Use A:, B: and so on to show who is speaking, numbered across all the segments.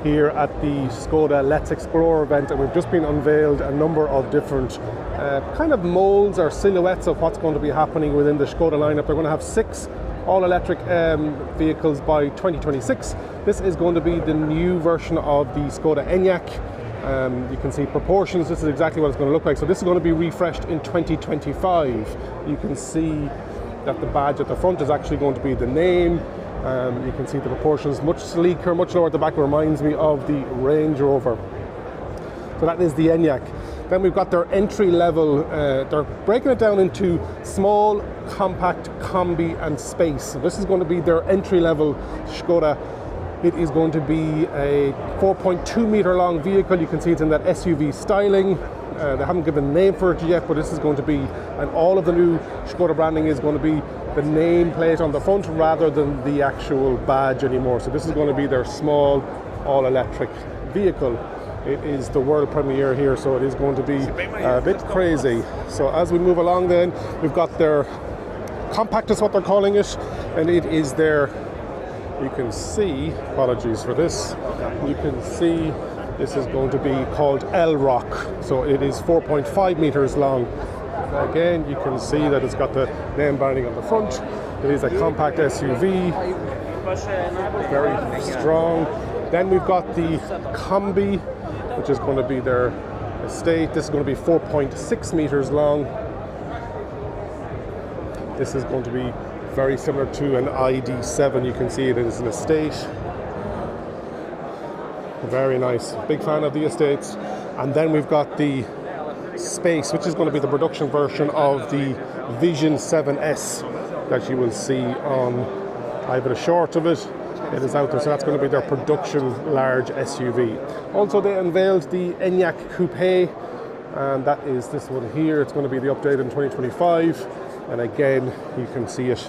A: here at the Skoda Let's Explore event, and we've just been unveiled a number of different kind of molds or silhouettes of what's going to be happening within the Skoda lineup. They're going to have 6 all-electric vehicles by 2026. This is going to be the new version of the Skoda Enyaq. You can see proportions. This is exactly what it's going to look like. So this is going to be refreshed in 2025. You can see that the badge at the front is actually going to be the name. You can see the proportions much sleeker, much lower at the back. It reminds me of the Range Rover. So that is the Enyaq. Then we've got their entry level. They're breaking it down into small, compact, combi and space. So this is going to be their entry level Skoda. It is going to be a 4.2 meter long vehicle. You can see it's in that SUV styling. They haven't given a name for it yet, but this is going to be, and all of the new Skoda branding is going to be the nameplate on the front rather than the actual badge anymore. So this is going to be their small all-electric vehicle. It is the world premiere here, so it is going to be a bit crazy. So as we move along then, we've got their compact is what they're calling it, and it is their, you can see, apologies for this, you can see this is going to be called L-Rock. So it is 4.5 meters long. Again, you can see that it's got the name branding on the front. It is a compact SUV, very strong. Then we've got the Combi, which is going to be their estate. This is going to be 4.6 meters long. This is going to be very similar to an ID7. You can see it is an estate. Very nice. Big fan of the estates. And then we've got the Space, which is going to be the production version of the Vision 7S that you will see on, I have a short of it. It is out there, so that's going to be their production large SUV. Also, they unveiled the Enyaq Coupe, and that is this one here. It's going to be the update in 2025. And again, you can see it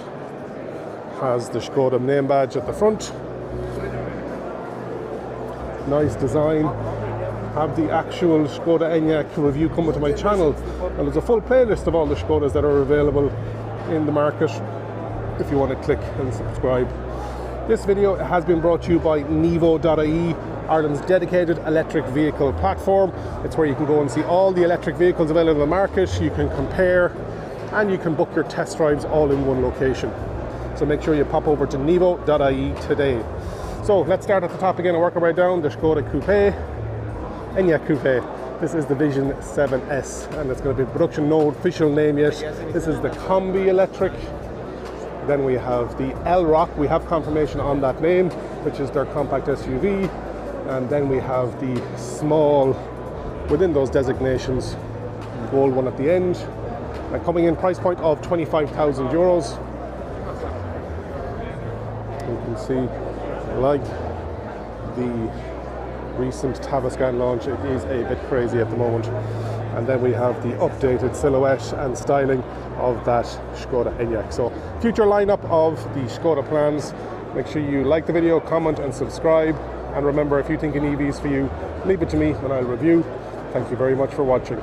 A: has the Skoda name badge at the front. Nice design. Have the actual Skoda Enyaq review coming to my channel, and there's a full playlist of all the Skodas that are available in the market if you want to click and subscribe. This video has been brought to you by Nevo.ie, Ireland's dedicated electric vehicle platform. It's where you can go and see all the electric vehicles available in the market. You can compare and you can book your test drives all in one location. So make sure you pop over to Nevo.ie today. So let's start at the top again and work our way down. The Skoda Coupe, Enyaq Coupe. This is the Vision 7S, and it's going to be production, no official name yet. This is the Combi electric. Then we have the L-Rock. We have confirmation on that name, which is their compact SUV. And then we have the small, within those designations, gold one at the end. And coming in price point of 25,000 euros. You can see, like the recent Tavascan launch, it is a bit crazy at the moment. And then we have the updated silhouette and styling of that Skoda Enyaq. So future lineup of the Skoda plans. Make sure you like the video, comment and subscribe. And remember, if you think an EV is for you, leave it to me and I'll review. Thank you very much for watching.